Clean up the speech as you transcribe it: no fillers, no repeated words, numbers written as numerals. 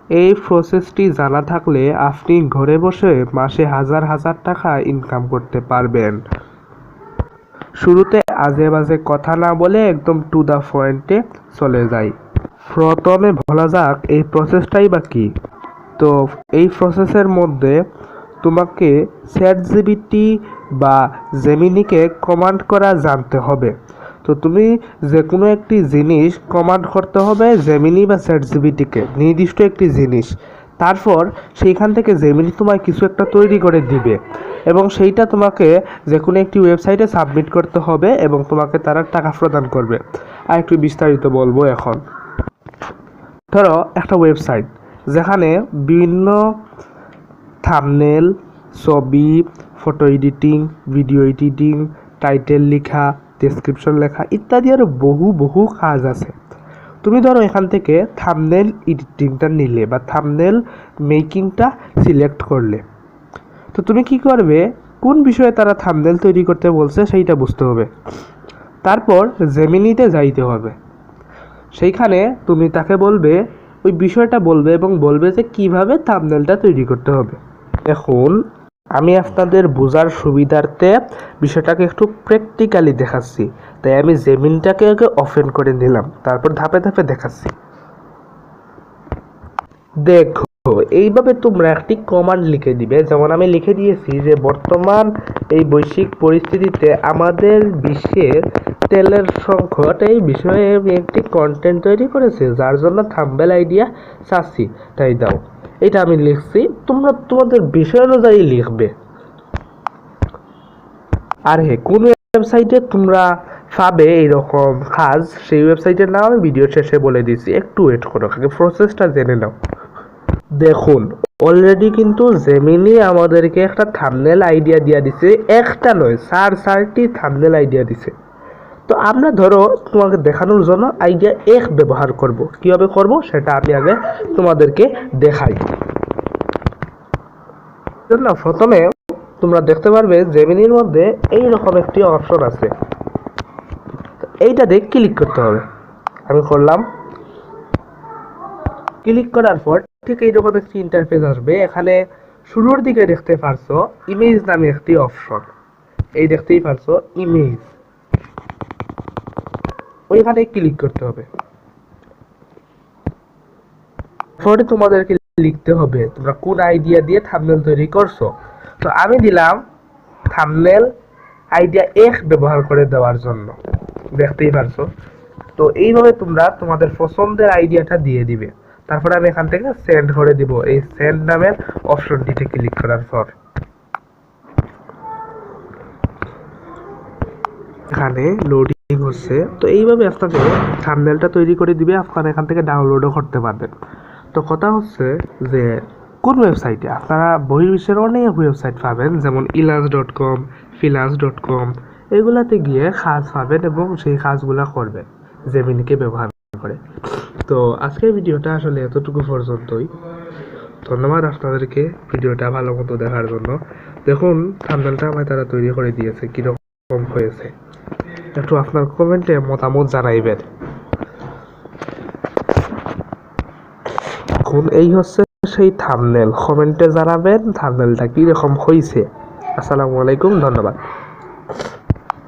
এই প্রসেসটি জানা থাকলে আপনি ঘরে বসে মাসে হাজার হাজার টাকা ইনকাম করতে পারবেন। শুরুতে আজে বাজে কথা না বলে একদম টু দ্য পয়েন্টে চলে যাই। প্রথমে বলা যাক এই প্রসেসটাই বা কী। তো এই প্রসেসের মধ্যে তোমাকে চ্যাটজিপিটি বা জেমিনিকে কমান্ড করা জানতে হবে। তো তুমি যে কোনো একটি জিনিস কমান্ড করতে হবে জেমিনি বা চ্যাটজিপিটিকে, নির্দিষ্ট একটি জিনিস। তারপর সেইখান থেকে জেমিনি তোমায় কিছু একটা তৈরি করে দিবে এবং সেইটা তোমাকে যে কোনো একটি ওয়েবসাইটে সাবমিট করতে হবে এবং তোমাকে তারা টাকা প্রদান করবে। আর একটু বিস্তারিত বলবো এখন। ধরো একটা ওয়েবসাইট যেখানে বিভিন্ন থাম্বনেল, ছবি, photo editing, video editing, title লেখা, ডেসক্রিপশন লেখা ইত্যাদি আরও বহু কাজ আছে। তুমি ধরো এখান থেকে থাম্বনেল এডিটিংটা নিলে বা থাম্বনেল মেকিংটা সিলেক্ট করলে, তো তুমি কি করবে, কোন বিষয়ে তারা থাম্বনেল তৈরি করতে বলছে সেইটা বুঝতে হবে। তারপর জেমিনিতে যাইতে হবে। সেইখানে তুমি তাকে বলবে, ওই বিষয়টা বলবে এবং বলবে যে কিভাবে থাম্বনেলটা তৈরি করতে হবে। এখন আমি আপনাদের বোঝার সুবিধার্থে বিষয়টাকে একটু প্র্যাকটিক্যালি দেখাচ্ছি, তাই আমি জেমিনিটাকে আগে ওপেন করে নিলাম, তারপর ধাপে ধাপে দেখাচ্ছি। দেখো, এইভাবে তোমরা একটি কমান্ড লিখে দিবে। যেমন আমি লিখে দিয়েছি যে বর্তমান এই বৈশ্বিক পরিস্থিতিতে আমাদের বিশ্বের তেলের সংকট এই বিষয়ে আমি একটি কন্টেন্ট তৈরি করেছি, যার জন্য থাম্বনেল আইডিয়া চাচ্ছি, তাই দাও। এটা আমি লিখছি, তোমরা তোমাদের বিষয় অনুযায়ী লিখবে। আর হ্যাঁ, কোন ওয়েবসাইটে তোমরা পাবে এইরকম কাজ, সেই ওয়েবসাইটের নাম আমি ভিডিওর শেষে বলে দিচ্ছি, একটু ওয়েট করো, আগে প্রসেসটা জেনে নাও। দেখুন, অলরেডি কিন্তু জেমিনি আমাদেরকে একটা থাম্বনেল আইডিয়া দিয়ে দিছে, একটা নয় চারটি থাম্বনেল আইডিয়া দিছে। তো আমরা ধরো তোমাকে দেখানোর জন্য আইডিয়া এক ব্যবহার করব। কিভাবে করব সেটা আমি আগে তোমাদেরকে দেখাই। প্রথমে তোমরা দেখতে পারবে জেমিনির মধ্যে এইরকম একটি অপশন আছে, এইটাতে ক্লিক করতে হবে। আমি করলাম। ক্লিক করার পর ঠিক এইরকম একটি ইন্টারফেস আসবে। এখানে শুরুর দিকে দেখতে পারছো ইমেজ নামে একটি অপশন, এই দেখতেই পারছো ইমেজ, ওইখানে ক্লিক করতে হবে। পরে তোমাদেরকে লিখতে হবে তোমরা কোন আইডিয়া দিয়ে থাম্বনেল তৈরি করছো। তো আমি দিলাম থাম্বনেল আইডিয়া এক ব্যবহার করে দেওয়ার জন্য, দেখতেই পারছো। তো এইভাবে তোমরা তোমাদের পছন্দের আইডিয়াটা দিয়ে দিবে। তারপরে আমি এখান থেকে সেন্ড করে দিব, এই সেন্ড নামের অপশনটিতে ক্লিক করার পর এখানে লোডিং হচ্ছে। তো এইভাবে আপনাদের থাম্বনেলটা তৈরি করে দিবে, আপনারা এখান থেকে ডাউনলোডও করতে পারবেন। তো কথা হচ্ছে যে কোন ওয়েবসাইটে, আপনারা বহির্বিশ্বের অনেক ওয়েবসাইট পাবেন, যেমন ilance.com, finance.com, এগুলাতে গিয়ে কাজ পাবেন এবং সেই কাজগুলো করবেন জেমিনিকে ব্যবহার করে। তো আজকের ভিডিওটা আসলে এতটুকু পর্যন্তই। ধন্যবাদ আপনাদেরকে ভিডিওটা ভালো মতো দেখার জন্য। দেখুন থাম্বনেলটা আমায় তারা তৈরি করে দিয়েছে, কীরকম হয়েছে একটু আপনার কমেন্টে মতামত জানাইবেন। এখন এই হচ্ছে সেই থাম্বনেল, কমেন্টে জানাবেন থাম্বনেলটা কীরকম হয়েছে। আসসালামু আলাইকুম, ধন্যবাদ।